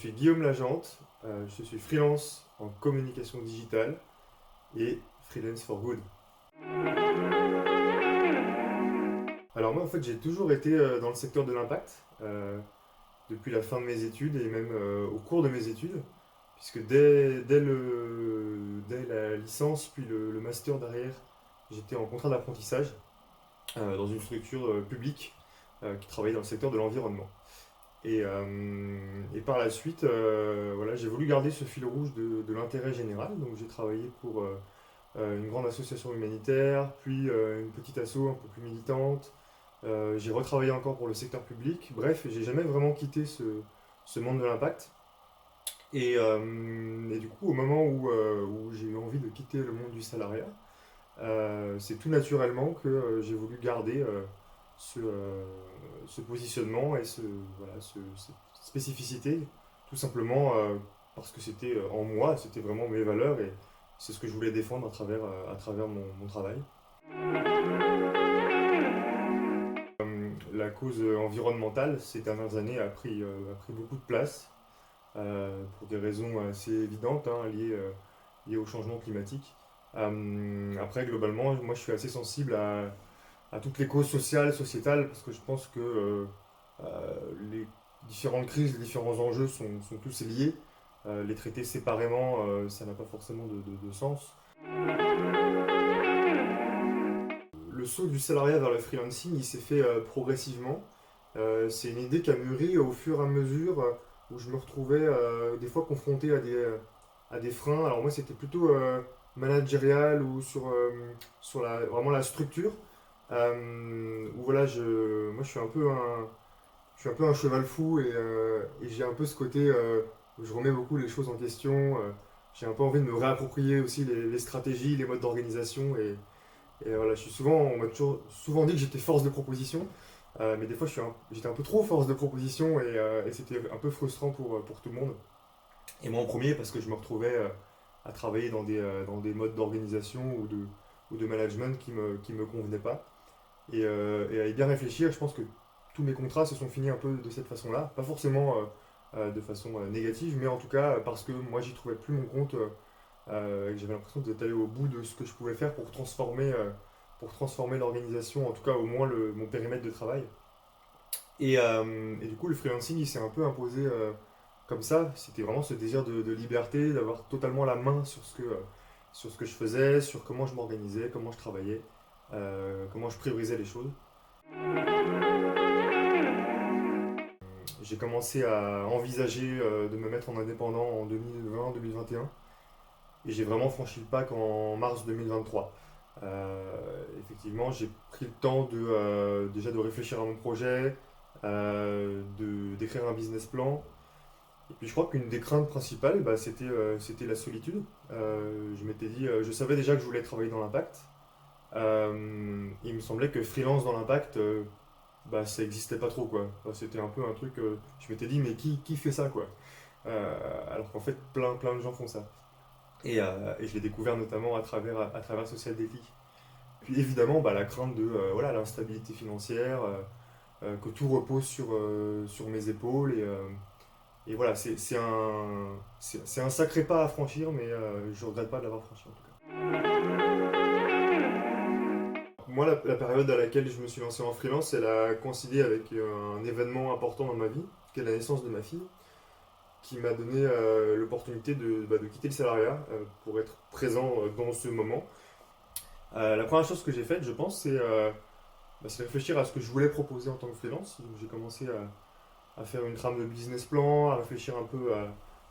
suis Guillaume Lagente, je suis freelance en communication digitale et freelance for good. Alors moi en fait j'ai toujours été dans le secteur de l'impact depuis la fin de mes études et même au cours de mes études, puisque dès la licence puis le master derrière, j'étais en contrat d'apprentissage dans une structure publique qui travaillait dans le secteur de l'environnement. Et par la suite, voilà, j'ai voulu garder ce fil rouge de l'intérêt général. Donc j'ai travaillé pour une grande association humanitaire, puis une petite asso un peu plus militante. J'ai retravaillé encore pour le secteur public. Bref, j'ai jamais vraiment quitté ce monde de l'impact. Et du coup, au moment où j'ai eu envie de quitter le monde du salariat, c'est tout naturellement que j'ai voulu garder ce, euh, ce positionnement et voilà, cette spécificité, tout simplement parce que c'était en moi, c'était vraiment mes valeurs et c'est ce que je voulais défendre à travers mon travail. La cause environnementale ces dernières années a pris beaucoup de place pour des raisons assez évidentes liées au changement climatique. Après, globalement, moi je suis assez sensible à toutes les causes sociales, sociétales, parce que je pense que les différentes crises, les différents enjeux sont tous liés. Les traiter séparément, ça n'a pas forcément de sens. Le saut du salariat vers le freelancing, il s'est fait progressivement. C'est une idée qui a mûri au fur et à mesure où je me retrouvais des fois confronté à des freins. Alors moi, c'était plutôt managérial ou sur vraiment la structure. Où voilà, moi, je suis un peu un cheval fou et j'ai un peu ce côté où je remets beaucoup les choses en question. J'ai un peu envie de me réapproprier aussi les stratégies, les modes d'organisation et voilà, on m'a toujours souvent dit que j'étais force de proposition, mais des fois j'étais un peu trop force de proposition et c'était un peu frustrant pour tout le monde. Et moi en premier parce que je me retrouvais à travailler dans des modes d'organisation ou de management qui me convenaient pas. Et à y bien réfléchir, je pense que tous mes contrats se sont finis un peu de cette façon-là. Pas forcément de façon négative, mais en tout cas parce que moi j'y trouvais plus mon compte et que j'avais l'impression d'être allé au bout de ce que je pouvais faire pour transformer l'organisation, en tout cas au moins mon périmètre de travail. Et du coup, le freelancing, il s'est un peu imposé comme ça. C'était vraiment ce désir de liberté, d'avoir totalement la main sur ce que je faisais, sur comment je m'organisais, comment je travaillais, comment je priorisais les choses. J'ai commencé à envisager de me mettre en indépendant en 2020-2021 et j'ai vraiment franchi le pas qu'en mars 2023. Effectivement, j'ai pris le temps déjà de réfléchir à mon projet, d'écrire un business plan. Et puis je crois qu'une des craintes principales, bah, c'était la solitude. Je m'étais dit, je savais déjà que je voulais travailler dans l'impact. Il me semblait que freelance dans l'impact, bah, ça n'existait pas trop, quoi. Enfin, c'était un peu un truc, je m'étais dit, mais qui fait ça, quoi. Alors qu'en fait, plein de gens font ça. Et je l'ai découvert notamment à travers Social Déclic. Puis évidemment, bah, la crainte de voilà, l'instabilité financière, que tout repose sur mes épaules. Et voilà, c'est un sacré pas à franchir, mais je ne regrette pas de l'avoir franchi en tout cas. Moi, la période à laquelle je me suis lancé en freelance, elle a coïncidé avec un événement important dans ma vie, qui est la naissance de ma fille, qui m'a donné l'opportunité de quitter le salariat pour être présent dans ce moment. La première chose que j'ai faite, je pense, c'est réfléchir à ce que je voulais proposer en tant que freelance. Donc, j'ai commencé à faire une trame de business plan, à réfléchir un peu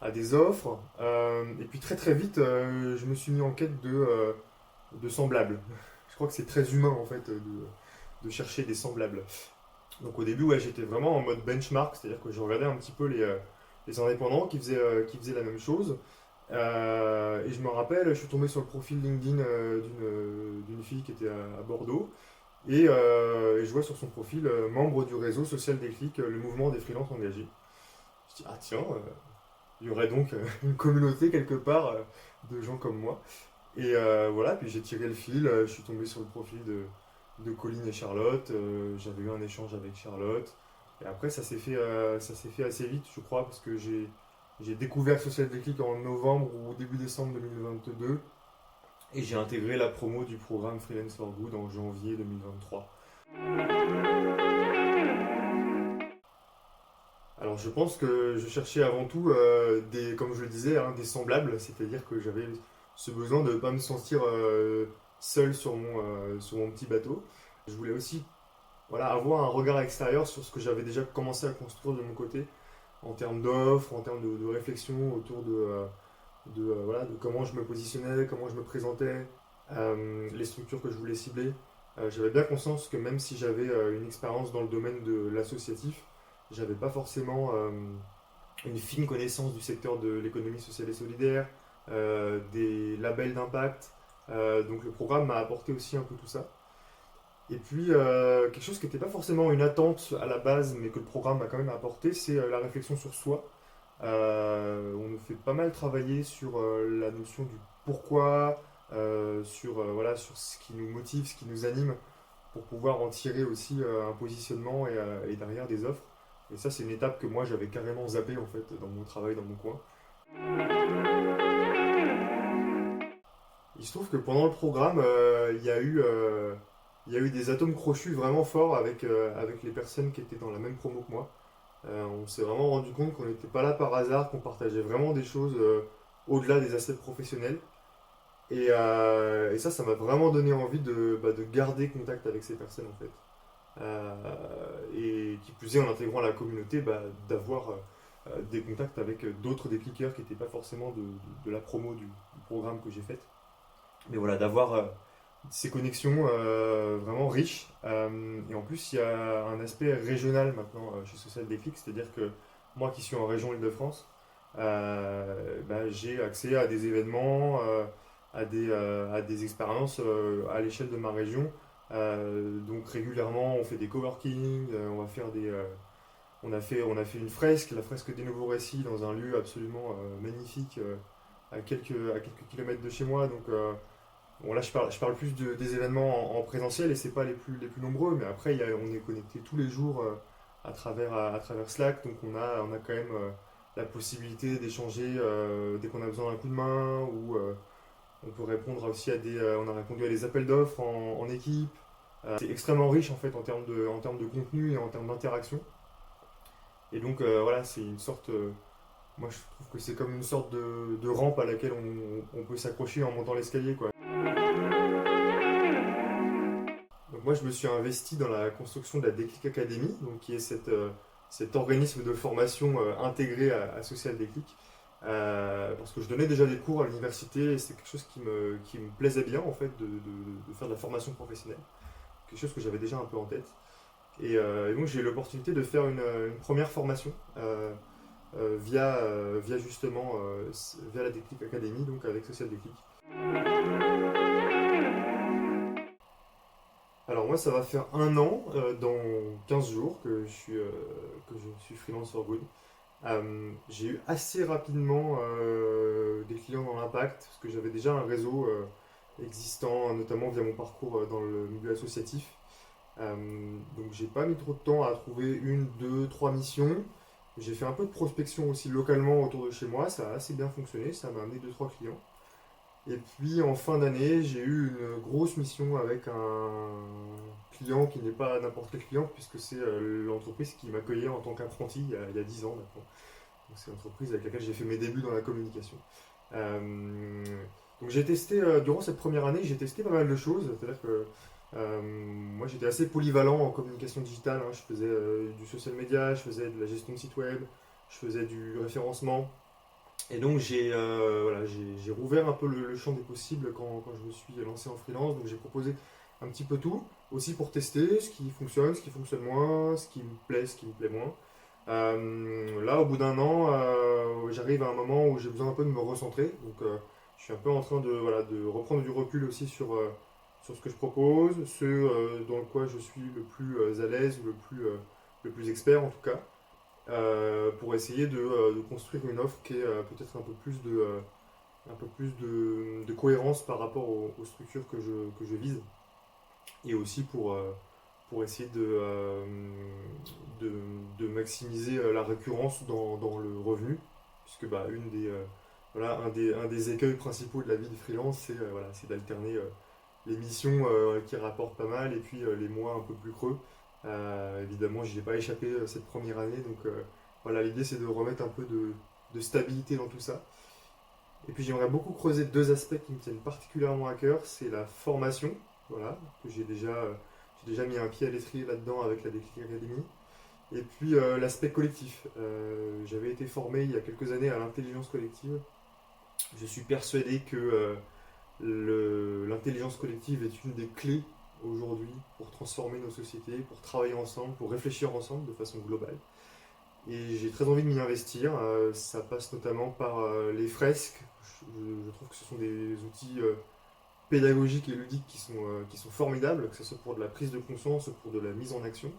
à des offres. Et puis très très vite, je me suis mis en quête de semblables. Je crois que c'est très humain en fait de chercher des semblables. Donc au début, ouais, j'étais vraiment en mode benchmark, c'est-à-dire que je regardais un petit peu les indépendants qui faisaient la même chose. Et je me rappelle, je suis tombé sur le profil LinkedIn d'une fille qui était à Bordeaux. Et je vois sur son profil membre du réseau Social Déclic, le mouvement des freelances engagés. Je dis, ah tiens, il y aurait donc une communauté quelque part de gens comme moi. Voilà, puis j'ai tiré le fil, je suis tombé sur le profil de Colline et Charlotte, j'avais eu un échange avec Charlotte. Et après, ça s'est fait assez vite, je crois, parce que J'ai découvert Social Déclic en novembre ou début décembre 2022 et j'ai intégré la promo du programme Freelance for Good en janvier 2023. Alors je pense que je cherchais avant tout comme je le disais, hein, des semblables, c'est-à-dire que j'avais ce besoin de ne pas me sentir seul sur mon petit bateau. Je voulais aussi voilà, avoir un regard extérieur sur ce que j'avais déjà commencé à construire de mon côté, en termes d'offres, en termes de réflexion autour voilà, de comment je me positionnais, comment je me présentais, les structures que je voulais cibler. J'avais bien conscience que même si j'avais une expérience dans le domaine de l'associatif, j'avais pas forcément une fine connaissance du secteur de l'économie sociale et solidaire, des labels d'impact. Donc le programme m'a apporté aussi un peu tout ça. Et puis, quelque chose qui n'était pas forcément une attente à la base, mais que le programme m'a quand même apporté, c'est la réflexion sur soi. On nous fait pas mal travailler sur la notion du pourquoi, voilà, sur ce qui nous motive, ce qui nous anime, pour pouvoir en tirer aussi un positionnement et derrière des offres. Et ça, c'est une étape que moi, j'avais carrément zappé en fait dans mon travail, dans mon coin. Il se trouve que pendant le programme, il y a eu des atomes crochus vraiment forts avec les personnes qui étaient dans la même promo que moi. On s'est vraiment rendu compte qu'on n'était pas là par hasard, qu'on partageait vraiment des choses au-delà des aspects professionnels. Et ça m'a vraiment donné envie de garder contact avec ces personnes en fait. Et qui plus est, en intégrant la communauté, d'avoir des contacts avec d'autres décliqueurs qui n'étaient pas forcément de la promo du programme que j'ai fait. Mais voilà, d'avoir ces connexions vraiment riches. Et en plus, il y a un aspect régional maintenant chez Social Déclic, c'est-à-dire que moi qui suis en région Île-de-France, j'ai accès à des événements, à des expériences à l'échelle de ma région. Donc régulièrement, on fait des coworking, on a fait une fresque, la fresque des nouveaux récits, dans un lieu absolument magnifique à quelques kilomètres de chez moi. Donc bon, là, je parle plus des événements en présentiel et c'est pas les plus nombreux, mais après, on est connecté tous les jours à travers Slack, donc on a quand même la possibilité d'échanger dès qu'on a besoin d'un coup de main ou on peut répondre aussi on a répondu à des appels d'offres en équipe. C'est extrêmement riche en fait en termes de contenu et en termes d'interaction. Et donc voilà, c'est une sorte, moi je trouve que c'est comme une sorte de rampe à laquelle on peut s'accrocher en montant l'escalier quoi. Donc moi, je me suis investi dans la construction de la Déclic Academy, donc qui est cet organisme de formation intégré à Social Déclic. Parce que je donnais déjà des cours à l'université et c'est quelque chose qui me plaisait bien en fait de faire de la formation professionnelle. Quelque chose que j'avais déjà un peu en tête. Et donc j'ai eu l'opportunité de faire une première formation via justement via la Déclic Academy, donc avec Social Déclic. Alors moi, ça va faire un an dans 15 jours que je suis freelance for good. J'ai eu assez rapidement des clients dans l'impact, parce que j'avais déjà un réseau existant, notamment via mon parcours dans le milieu associatif. Donc j'ai pas mis trop de temps à trouver une, deux, trois missions. J'ai fait un peu de prospection aussi localement autour de chez moi, ça a assez bien fonctionné, ça m'a amené deux, trois clients. Et puis en fin d'année, j'ai eu une grosse mission avec un client qui n'est pas n'importe quel client, puisque c'est l'entreprise qui m'accueillait en tant qu'apprenti il y a 10 ans maintenant. Donc, c'est l'entreprise avec laquelle j'ai fait mes débuts dans la communication. Euh, donc j'ai testé, durant cette première année, j'ai testé pas mal de choses. C'est-à-dire que moi j'étais assez polyvalent en communication digitale, hein. Je faisais du social media, je faisais de la gestion de site web, je faisais du référencement. Et donc j'ai rouvert un peu le champ des possibles quand je me suis lancé en freelance. Donc j'ai proposé un petit peu tout, aussi pour tester ce qui fonctionne moins, ce qui me plaît moins. Là, au bout d'un an, j'arrive à un moment où j'ai besoin un peu de me recentrer. Donc je suis un peu en train de reprendre du recul aussi sur ce que je propose, dans quoi je suis le plus à l'aise, le plus expert en tout cas pour essayer de construire une offre qui ait peut-être un peu plus de cohérence par rapport aux structures que je vise et aussi pour essayer de, de maximiser la récurrence dans le revenu puisque bah, un des écueils principaux de la vie de freelance, c'est d'alterner les missions qui rapportent pas mal et puis les mois un peu plus creux. Évidemment, j'y ai pas échappé cette première année, donc voilà, l'idée c'est de remettre un peu de stabilité dans tout ça. Et puis j'aimerais beaucoup creuser deux aspects qui me tiennent particulièrement à cœur, c'est la formation, voilà, que j'ai déjà mis un pied à l'étrier là-dedans avec la Déclic Academy, et puis l'aspect collectif. J'avais été formé il y a quelques années à l'intelligence collective. Je suis persuadé que l'intelligence collective est une des clés aujourd'hui pour transformer nos sociétés, pour travailler ensemble, pour réfléchir ensemble de façon globale. Et j'ai très envie de m'y investir. Ça passe notamment par les fresques. Je trouve que ce sont des outils pédagogiques et ludiques qui sont formidables, que ce soit pour de la prise de conscience ou pour de la mise en action.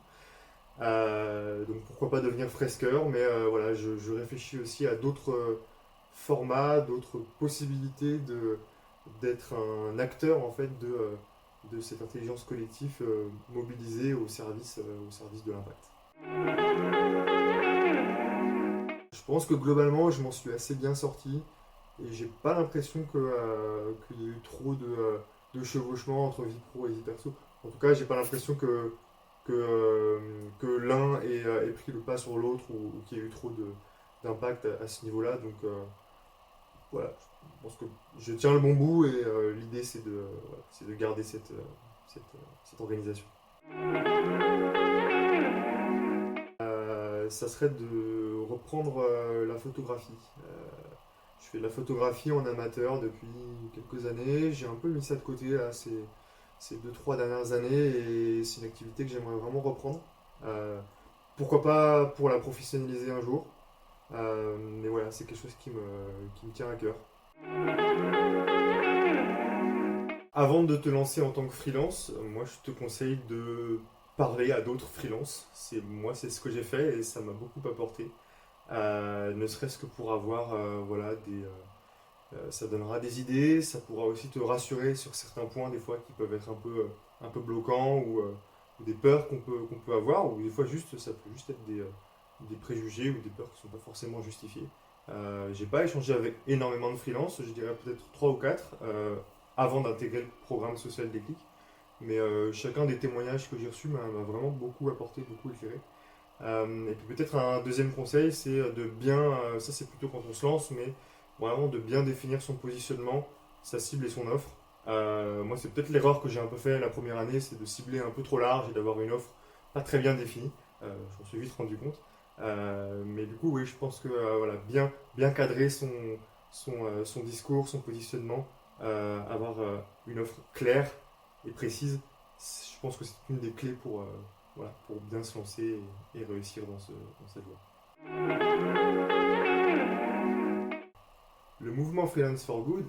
Donc pourquoi pas devenir fresqueur, mais voilà, je réfléchis aussi à d'autres formats, d'autres possibilités d'être un acteur en fait de cette intelligence collective mobilisée au service de l'impact. Je pense que globalement, je m'en suis assez bien sorti et j'ai pas l'impression qu'il y ait eu trop de chevauchement entre vie pro et vie perso. En tout cas, j'ai pas l'impression que l'un ait pris le pas sur l'autre ou qu'il y ait eu trop d'impact à ce niveau-là. Donc voilà, je pense que je tiens le bon bout et l'idée c'est de garder cette organisation. Ça serait de reprendre la photographie. Je fais de la photographie en amateur depuis quelques années. J'ai un peu mis ça de côté là, ces 2-3 dernières années et c'est une activité que j'aimerais vraiment reprendre. Euh, Pourquoi pas pour la professionnaliser un jour. Mais voilà, c'est quelque chose qui me tient à cœur. Avant de te lancer en tant que freelance, moi je te conseille de parler à d'autres freelances. C'est ce que j'ai fait et ça m'a beaucoup apporté. Ne serait-ce que pour avoir ça donnera des idées, ça pourra aussi te rassurer sur certains points des fois qui peuvent être un peu bloquants ou des peurs qu'on peut avoir ou des fois juste ça peut juste être des préjugés ou des peurs qui ne sont pas forcément justifiées. J'ai pas échangé avec énormément de freelance, je dirais peut-être 3 ou 4 avant d'intégrer le programme social Déclic. Mais chacun des témoignages que j'ai reçus m'a vraiment beaucoup apporté, beaucoup éclairé. Et puis peut-être un deuxième conseil, c'est de bien, ça c'est plutôt quand on se lance, mais vraiment de bien définir son positionnement, sa cible et son offre. Moi c'est peut-être l'erreur que j'ai un peu fait la première année, c'est de cibler un peu trop large et d'avoir une offre pas très bien définie. J'en suis vite rendu compte. Mais du coup oui, je pense que voilà, bien cadrer son discours, son positionnement, avoir une offre claire et précise, je pense que c'est une des clés voilà, pour bien se lancer et réussir dans cette voie. Le mouvement Freelance for Good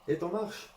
est en marche.